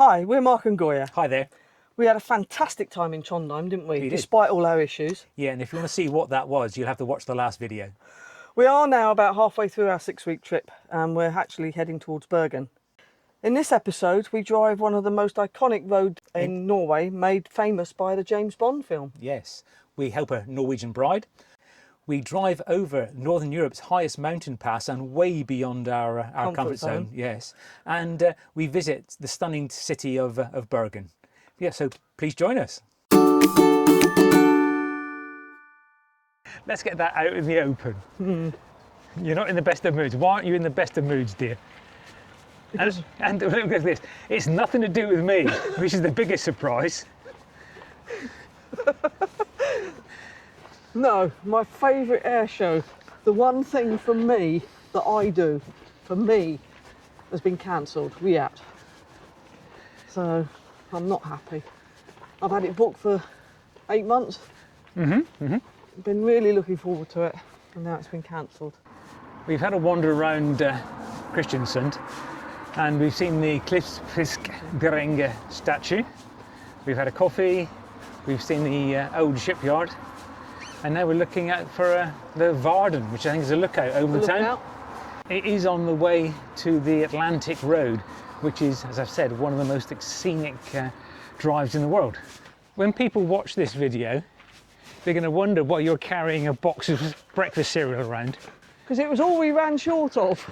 Hi, we're Mark and Goya. Hi there. We had a fantastic time in Trondheim, didn't we? We did. Despite all our issues. Yeah, and if you want to see what that was, you'll have to watch the last video. We are now about halfway through our 6-week trip and we're actually heading towards Bergen. In this episode, we drive one of the most iconic roads in Norway, made famous by the James Bond film. Yes, we help a Norwegian bride. We drive over Northern Europe's highest mountain pass and way beyond our comfort zone. Yes, and we visit the stunning city of Bergen. Yeah, so please join us. Let's get that out in the open. You're not in the best of moods. Why aren't you in the best of moods, dear? And look at this. It's nothing to do with me, which is the biggest surprise. No, my favourite air show, the one thing for me that I do, for me, has been cancelled, React. So I'm not happy. I've had it booked for 8 months. Been really looking forward to it, and now it's been cancelled. We've had a wander around Kristiansund, and we've seen the Geiranger statue. We've had a coffee, we've seen the old shipyard, and now we're looking out for the Varden, which I think is a lookout over the town. It is on the way to the Atlantic Road, which is, as I've said, one of the most scenic drives in the world. When people watch this video, they're going to wonder why you're carrying a box of breakfast cereal around. Because it was all we ran short of.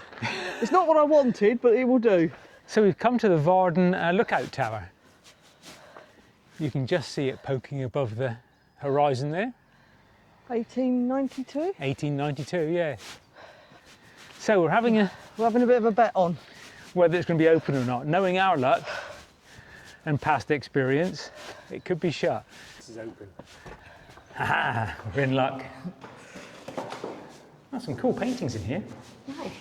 It's not what I wanted, but it will do. So we've come to the Varden lookout tower. You can just see it poking above the horizon there. 1892? 1892, yeah. So we're having a bit of a bet on whether it's going to be open or not. Knowing our luck and past experience, it could be shut. This is open. Haha, we're in luck. Oh, some cool paintings in here. Nice.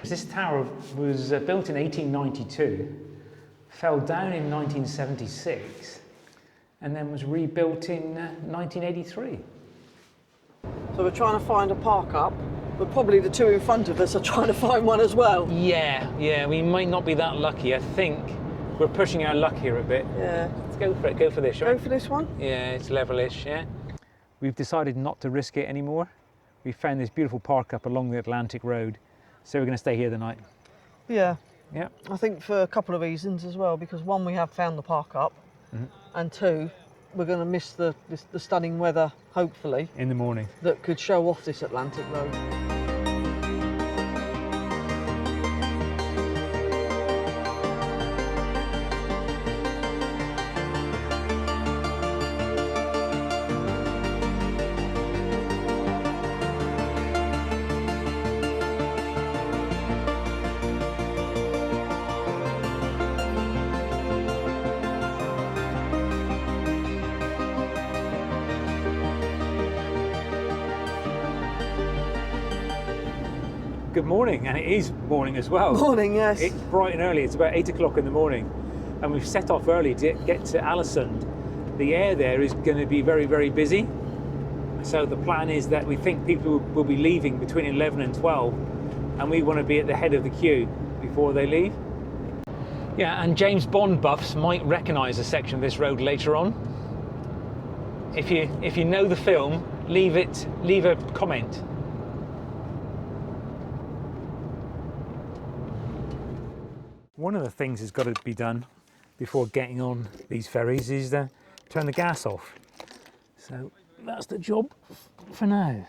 This tower was built in 1892, fell down in 1976, and then was rebuilt in 1983. So we're trying to find a park up, but probably the two in front of us are trying to find one as well. Yeah, we might not be that lucky. I think we're pushing our luck here a bit. Yeah. Let's go for it, go for this, shall we? Go for this one? Yeah, it's levelish, yeah. We've decided not to risk it anymore. We found this beautiful park up along the Atlantic Road, so we're going to stay here the night. Yeah. Yeah. I think for a couple of reasons as well, because one, we have found the park up, and two, we're going to miss the stunning weather, hopefully, in the morning, that could show off this Atlantic Road. Good morning, and it is morning as well. Morning, yes. It's bright and early. It's about 8 o'clock in the morning, and we've set off early to get to Ålesund. The air there is going to be very, very busy. So the plan is that we think people will be leaving between 11 and 12, and we want to be at the head of the queue before they leave. Yeah, and James Bond buffs might recognise a section of this road later on. If you know the film, leave a comment. One of the things that's got to be done before getting on these ferries is turn the gas off. So that's the job for now.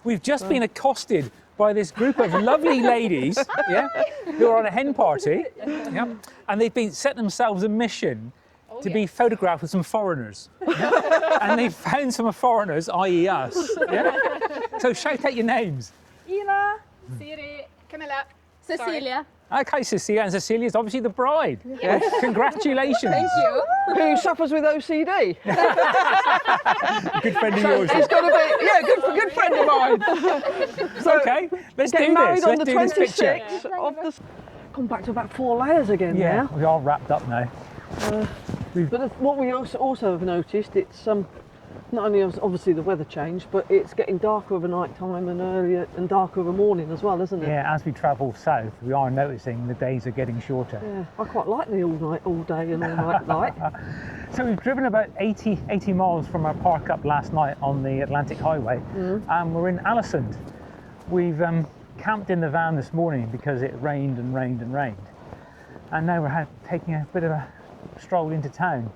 We've just been accosted by this group of lovely ladies, yeah, who are on a hen party, yeah, and they've been set themselves a mission to be photographed with some foreigners, yeah? And they've found some foreigners, i.e. us. Yeah? So shout out your names. Ina, Siri, Camilla, Cecilia. Okay, Cecilia, and Cecilia is obviously the bride. Yeah. Congratulations. Thank you. Who suffers with OCD? Good friend of yours. It's got to be, yeah, good friend of mine. So, okay, let's do getting married this. on Let's the do this picture. 26th of the... Gone back to about 4 layers again Yeah, now. we are wrapped up now. But what we also have noticed, it's not only has obviously the weather changed, but it's getting darker of a night time and earlier and darker of a morning as well, isn't it? Yeah, as we travel south, we are noticing the days are getting shorter. Yeah, I quite like the all day and all night light. So we've driven about 80 miles from our park up last night on the Atlantic Highway, and we're in Ålesund. We've camped in the van this morning because it rained and rained and rained, and now we're taking a bit of a stroll into town.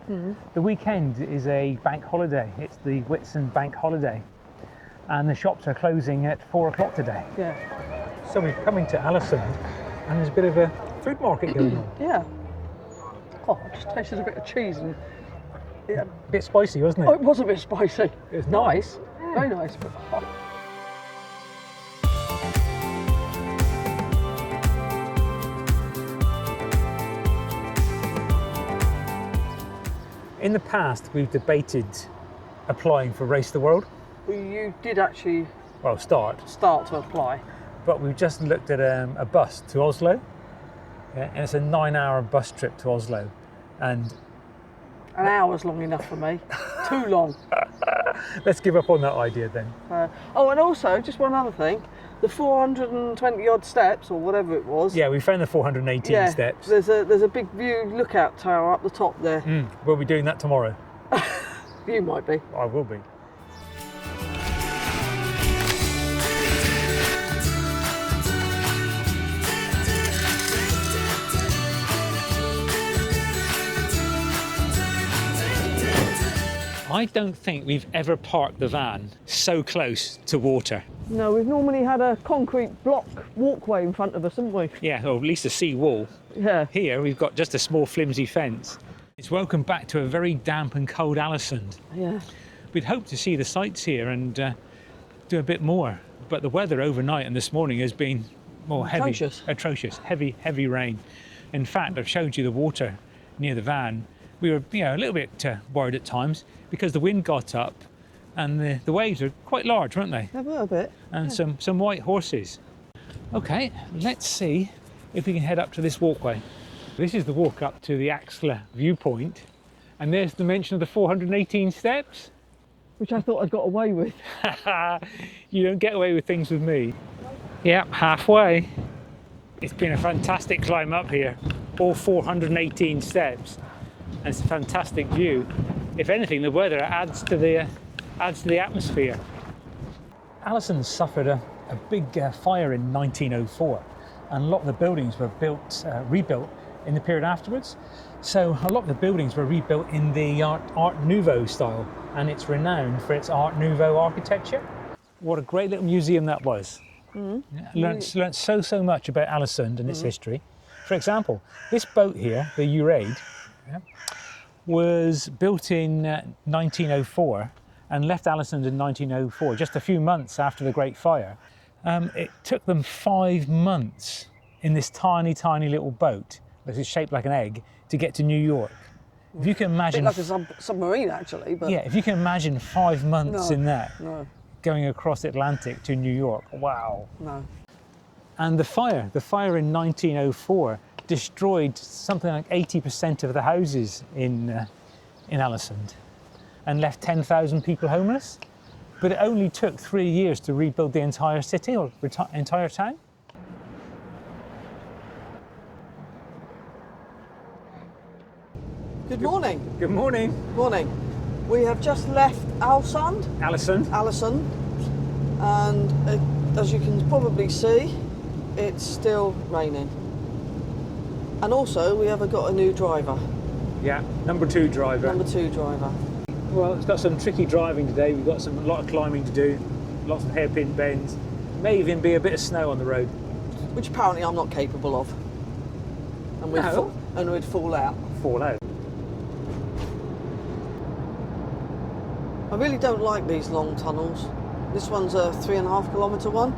The weekend is a bank holiday. It's the Whitsun bank holiday, and the shops are closing at 4 o'clock today. Yeah. So we're coming to Ålesund, and there's a bit of a food market going on. Yeah. Oh, I just tasted a bit of cheese and yeah. A bit spicy, wasn't it? Oh, it was a bit spicy. It was nice. Very nice, but hot. In the past, we've debated applying for Race the World. Well, you did actually Well, start. to apply. But we've just looked at a bus to Oslo. Yeah, and it's a 9-hour bus trip to Oslo. And An hour's long enough for me. Too long. let's give up on that idea then. Oh, and also, just one other thing. The 420 odd steps, or whatever it was. Yeah, we found the 418 steps. There's a big view lookout tower up the top there. We'll be doing that tomorrow. You might be. I will be. I don't think we've ever parked the van so close to water. No, we've normally had a concrete block walkway in front of us, haven't we? Yeah, or at least a sea wall. Yeah. Here we've got just a small flimsy fence. It's welcome back to a very damp and cold Ålesund. Yeah. We'd hoped to see the sights here and do a bit more, but the weather overnight and this morning has been more atrocious, heavy rain. In fact, I've showed you the water near the van. We were, a little bit worried at times because the wind got up and the waves are quite large, weren't they? A little bit. And some white horses. Okay, let's see if we can head up to this walkway. This is the walk up to the Axla viewpoint, and there's the mention of the 418 steps. Which I thought I'd got away with. You don't get away with things with me. Yep, halfway. It's been a fantastic climb up here, all 418 steps. And it's a fantastic view. If anything, the weather adds to the atmosphere. Ålesund suffered a big fire in 1904, and a lot of the buildings were rebuilt in the period afterwards. So a lot of the buildings were rebuilt in the Art Nouveau style, and it's renowned for its Art Nouveau architecture. What a great little museum that was. Learned so much about Ålesund and its history. For example, this boat here, the Uraid, was built in 1904 and left Ålesund in 1904, just a few months after the Great Fire. It took them 5 months in this tiny little boat, which is shaped like an egg, to get to New York. If you can imagine, a bit like a submarine actually, but yeah, if you can imagine 5 months in that, No. going across the Atlantic to New York, wow. No. And the fire in 1904 destroyed something like 80% of the houses in Ålesund and left 10,000 people homeless. But it only took 3 years to rebuild the entire city or entire town. Good morning. Good morning. Morning. We have just left Ålesund, and as you can probably see, it's still raining. And also, we have got a new driver. Yeah, number 2 driver. Number 2 driver. Well, it's got some tricky driving today. We've got a lot of climbing to do, lots of hairpin bends. May even be a bit of snow on the road. Which apparently I'm not capable of. And we'd fall out. Fall out. I really don't like these long tunnels. This one's a 3.5 kilometre one.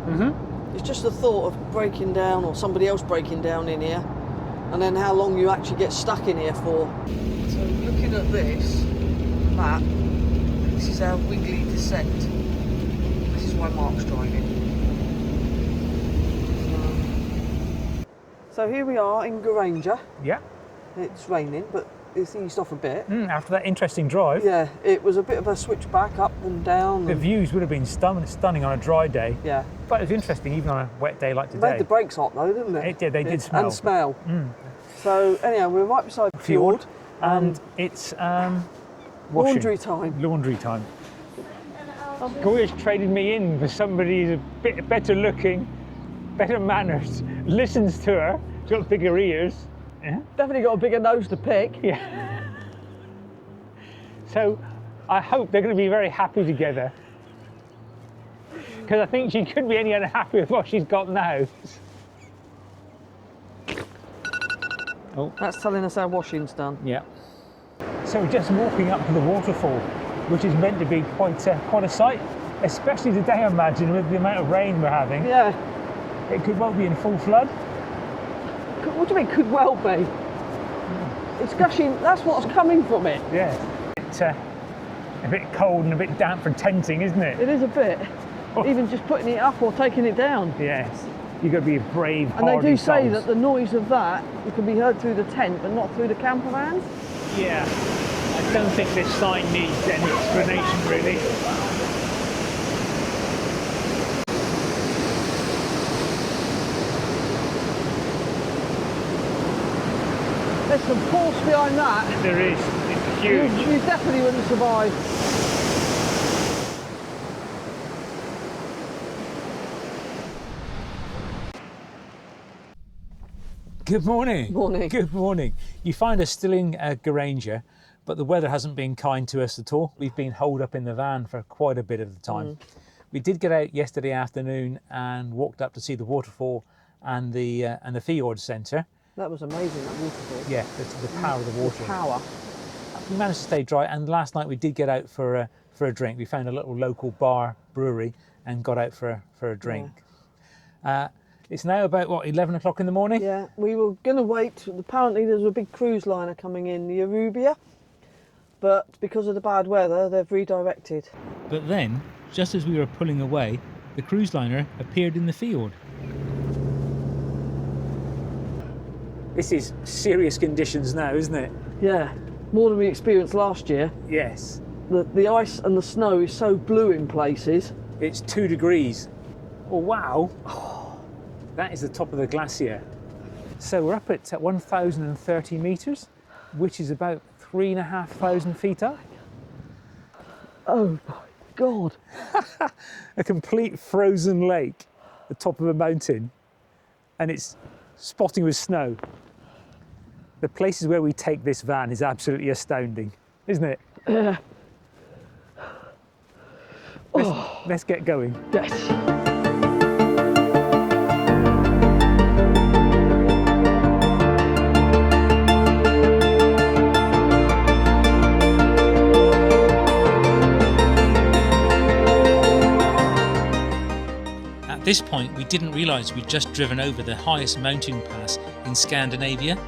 It's just the thought of breaking down or somebody else breaking down in here, and then how long you actually get stuck in here for. So looking at this map, this is our wiggly descent. This is why Mark's driving. So here we are in Geiranger. Yeah. It's raining, but it's eased off a bit. After that interesting drive. Yeah, it was a bit of a switch back, up and down. The views would have been stunning on a dry day. Yeah. But it was interesting even on a wet day like It today. made the brakes hot though, didn't it? It did, they did smell. And smell. So anyhow, we're right beside the fjord. And it's Laundry time. Laundry time. Goya's traded me in for somebody who's a bit better looking, better manners, listens to her, she's got bigger ears. Yeah. Definitely got a bigger nose to pick. Yeah. So I hope they're going to be very happy together. Because I think she couldn't be any unhappy with what she's got now. Oh. That's telling us our washing's done. Yeah. So we're just walking up to the waterfall, which is meant to be quite a sight, especially today, I imagine, with the amount of rain we're having. Yeah. It could well be in full flood. What do you mean, could well be? It's gushing, that's what's coming from it. Yeah. It's a bit cold and a bit damp for tenting, isn't it? It is a bit. Even just putting it up or taking it down. Yes. You've got to be a brave, And they do say souls. that the noise of that can be heard through the tent, but not through the campervan. Yeah. I don't think this sign needs any explanation, really. There's some force behind that. There is. It's huge. You definitely wouldn't survive. Good morning. Morning. Good morning. You find us still in Geiranger, but the weather hasn't been kind to us at all. We've been holed up in the van for quite a bit of the time. We did get out yesterday afternoon and walked up to see the waterfall and the fjord centre. That was amazing, that waterfall. Yeah, the power of the water. The power. We managed to stay dry, and last night we did get out for a drink. We found a little local bar brewery and got out for a drink. Yeah. It's now about, what, 11 o'clock in the morning? Yeah, we were going to wait. Apparently there's a big cruise liner coming in, the Arubia, but because of the bad weather, they've redirected. But then, just as we were pulling away, the cruise liner appeared in the fjord. This is serious conditions now, isn't it? Yeah, more than we experienced last year. Yes. The ice and the snow is so blue in places. It's 2 degrees. Oh, wow. That is the top of the glacier. So we're up at 1,030 metres, which is about 3,500 feet up. Oh my God. A complete frozen lake, the top of a mountain, and it's spotting with snow. The places where we take this van is absolutely astounding, isn't it? Yeah. Let's get going. Yes. At this point, we didn't realise we'd just driven over the highest mountain pass in Scandinavia.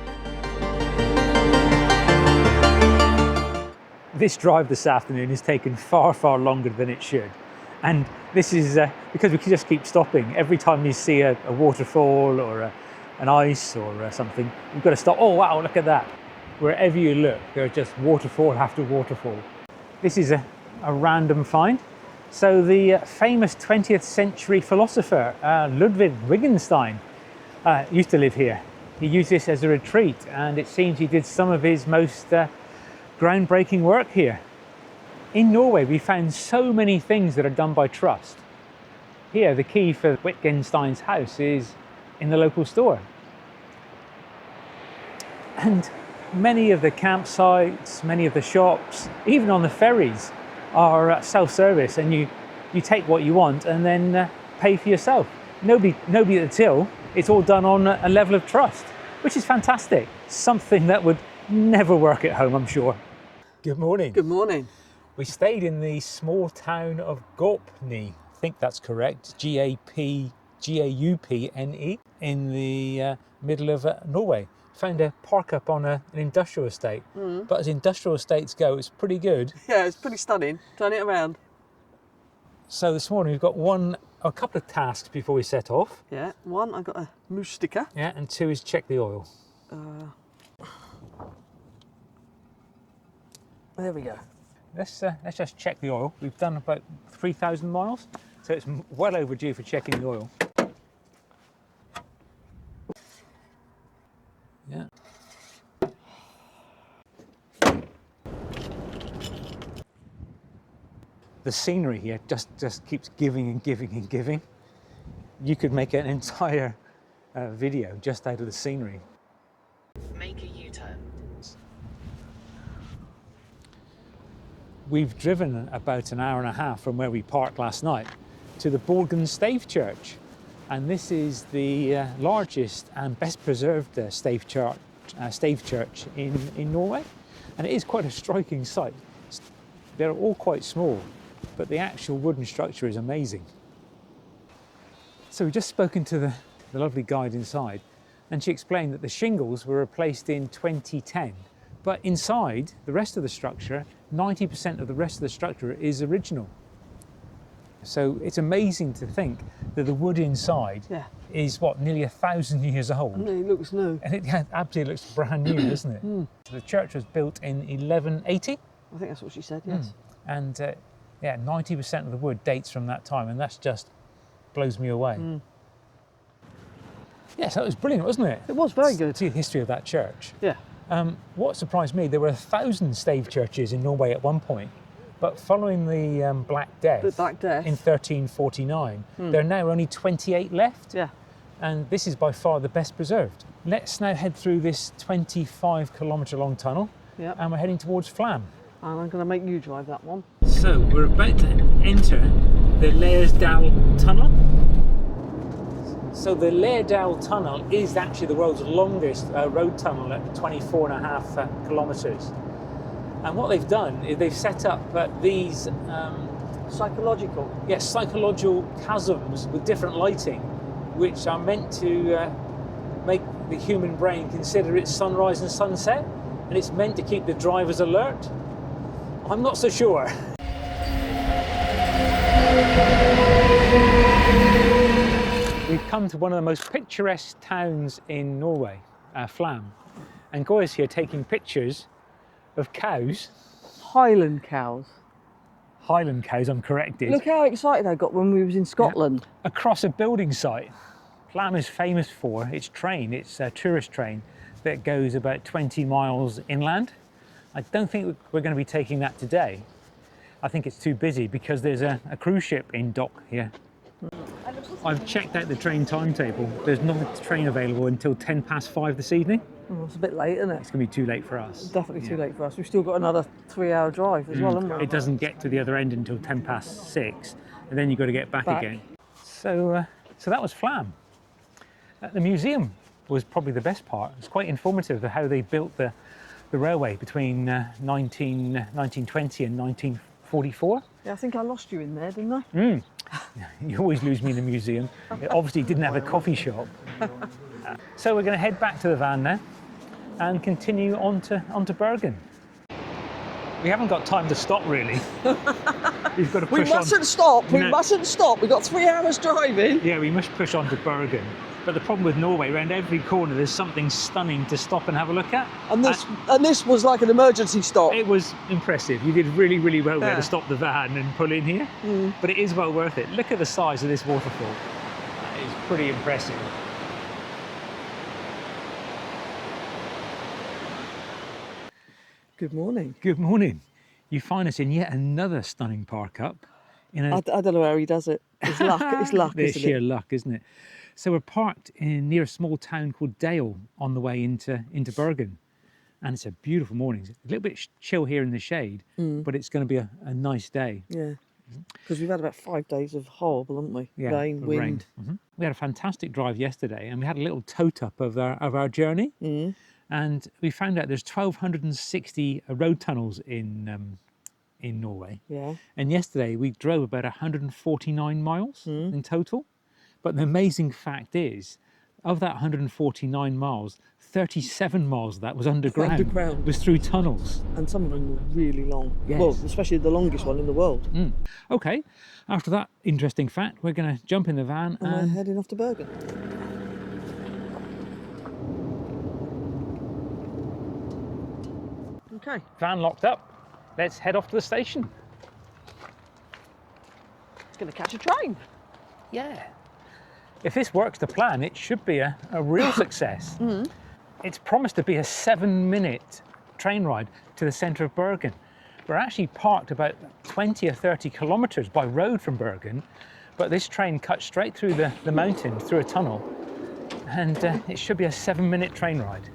This drive this afternoon has taken far, far longer than it should. And this is because we can just keep stopping. Every time you see a waterfall or an ice or something, you've got to stop. Oh, wow, look at that. Wherever you look, there's just waterfall after waterfall. This is a random find. So the famous 20th century philosopher, Ludwig Wittgenstein, used to live here. He used this as a retreat, and it seems he did some of his most groundbreaking work here. In Norway, we found so many things that are done by trust. Here, the key for Wittgenstein's house is in the local store. And many of the campsites, many of the shops, even on the ferries, are self-service, and you take what you want and then pay for yourself. Nobody at the till. It's all done on a level of trust, which is fantastic. Something that would never work at home, I'm sure. Good morning. Good morning. We stayed in the small town of Gaupne, I think that's correct, Gaupne, in the middle of Norway. Found a park up on an industrial estate, but as industrial estates go, it's pretty good. Yeah, it's pretty stunning. Turn it around. So this morning we've got a couple of tasks before we set off. Yeah, one, I got a moose sticker. Yeah, and 2 is check the oil. There we go. Let's just check the oil. We've done about 3,000 miles, so it's well overdue for checking the oil. Yeah. The scenery here just keeps giving and giving and giving. You could make an entire video just out of the scenery. Make a U-turn. We've driven about an hour and a half from where we parked last night to the Borgund Stave Church, and this is the largest and best preserved stave church in Norway, and it is quite a striking sight. They're all quite small, but the actual wooden structure is amazing. So we've just spoken to the lovely guide inside, and she explained that the shingles were replaced in 2010, but inside the rest of the structure, 90% of the rest of the structure is original. So it's amazing to think that the wood inside is what, nearly 1,000 years old. And it looks new. And it absolutely looks brand new, doesn't it? So the church was built in 1180. I think that's what she said, yes. And 90% of the wood dates from that time, and that's just blows me away. Yes, that was brilliant, wasn't it? It was very good. To see the history of that church. Yeah. What surprised me, there were 1,000 stave churches in Norway at one point, but following the Black Death, in 1349, there are now only 28 left. Yeah. And this is by far the best preserved. Let's now head through this 25-kilometre long tunnel, and we're heading towards Flåm. And I'm going to make you drive that one. So we're about to enter the Laersdal Tunnel. So the Laersdal Tunnel is actually the world's longest road tunnel at 24.5 kilometres. And what they've done is they've set up these psychological chasms with different lighting, which are meant to make the human brain consider its sunrise and sunset, and it's meant to keep the drivers alert. I'm not so sure. We've come to one of the most picturesque towns in Norway, Flåm, and Goya's here taking pictures of cows. Highland cows. Highland cows, I'm corrected. Look how excited I got when we was in Scotland. Yeah. Across a building site. Flåm is famous for its train. It's a tourist train that goes about 20 miles inland. I don't think we're going to be taking that today. I think it's too busy because there's a cruise ship in dock here. I've checked out the train timetable. There's not a train available until 5:10 this evening. Oh, it's a bit late, isn't it? It's going to be too late for us. Definitely too late for us. We've still got another 3-hour drive as well, haven't we? It doesn't get to the other end until 6:10, and then you've got to get back again. So that was Flåm. The museum was probably the best part. It's quite informative of how they built the railway between 1920 and 1944. Yeah, I think I lost you in there, didn't I? You always lose me in the museum. It obviously didn't have a coffee shop. So we're going to head back to the van now and continue on to Bergen. We haven't got time to stop, really. We've got to push on. We mustn't stop. We mustn't stop. We've got 3 hours driving. Yeah, we must push on to Bergen. But the problem with Norway, around every corner, there's something stunning to stop and have a look at. And this was like an emergency stop. It was impressive. You did really, really well there to stop the van and pull in here. But it is well worth it. Look at the size of this waterfall. That is pretty impressive. Good morning. Good morning. You find us in yet another stunning park up. I don't know how he does it. It's luck. It's luck, It's isn't sheer it? luck, isn't it? So we're parked near a small town called Dale on the way into Bergen. And it's a beautiful morning. It's a little bit chill here in the shade, but it's going to be a nice day. Yeah. Because we've had about 5 days of horrible, haven't we? Yeah, Rain, wind. We had a fantastic drive yesterday, and we had a little tote-up of our journey. And we found out there's 1,260 road tunnels in Norway. Yeah. And yesterday we drove about 149 miles in total. But the amazing fact is, of that 149 miles, 37 miles of that was underground. Underground. Was through tunnels. And some of them were really long. Yes. Well, especially the longest one in the world. Okay, after that interesting fact, we're going to jump in the van And we're heading off to Bergen. Okay. Van locked up. let's head off to the station. It's going to catch a train. Yeah. If this works to plan, it should be a real success. It's promised to be a 7-minute train ride to the centre of Bergen. We're actually parked about 20 or 30 kilometres by road from Bergen, but this train cuts straight through the mountains, through a tunnel, and it should be a 7-minute train ride.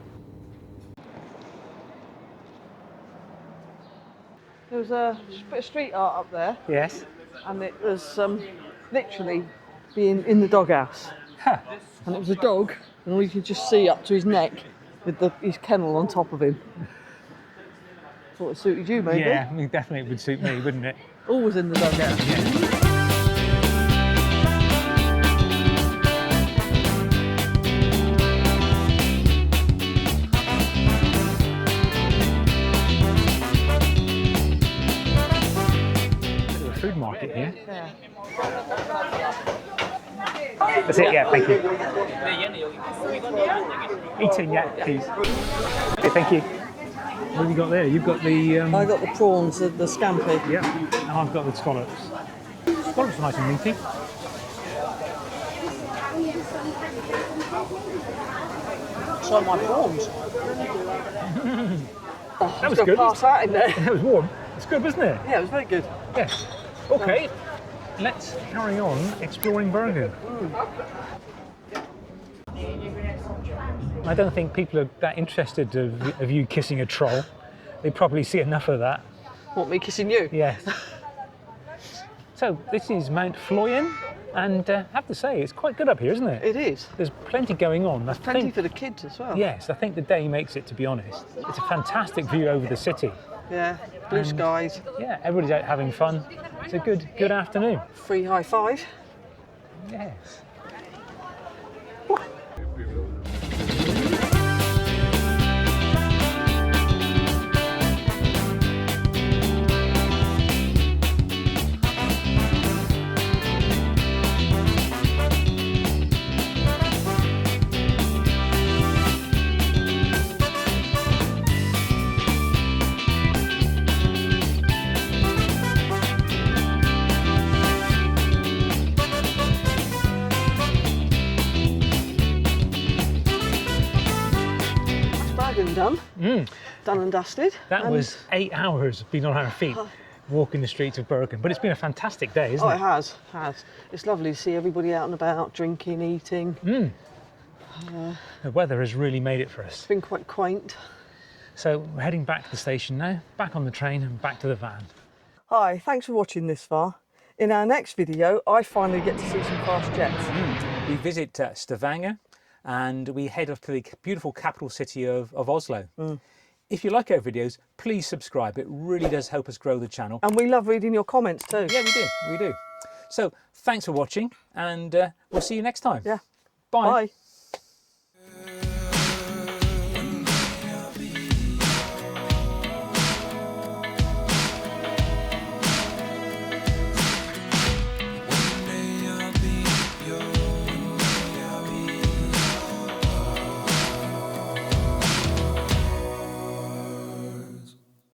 There was a bit of street art up there, Yes. and it was literally being in the doghouse. Huh. And it was a dog, and all you could just see up to his neck with his kennel on top of him. Thought it suited you, maybe. Yeah, I mean, definitely would suit me, wouldn't it? Always in the doghouse. Yeah. Food market here. Yeah. That's it, yeah, thank you. Eating, yeah, please. Okay, thank you. What have you got there? You've got the... I got the prawns, the scampi. Yeah, and I've got the scallops. Scallops are nice and meaty. So my prawns. That was good. Pass that in there. That was warm. It's good, wasn't it? Yeah, it was very good. Yes. Okay, let's carry on exploring Bergen. I don't think people are that interested of you kissing a troll. They probably see enough of that. Want me kissing you? Yes. So this is Mount Flåm, and I have to say it's quite good up here, isn't it? It is. There's plenty going on. There's plenty for the kids as well. Yes, I think the day makes it, to be honest. It's a fantastic view over the city. Yeah, blue And- skies, Yeah, everybody's out having fun. It's a good afternoon. free high five. Yes. Done. Done and dusted. That And- was 8 hours being on our feet, walking the streets of Bergen. But it's been a fantastic day, isn't Oh, it? it has. It's lovely to see everybody out and about, drinking, eating. The weather has really made it for us. It's been quite quaint. So we're heading back to the station now, back on the train and back to the van. Hi, thanks for watching this far. In our next video, I finally get to see some fast jets. We visit Stavanger and we head off to the beautiful capital city of Oslo. If you like our videos, please subscribe. It really does help us grow the channel. And we love reading your comments too. Yeah, we do. So thanks for watching, and we'll see you next time. Yeah. Bye. Bye.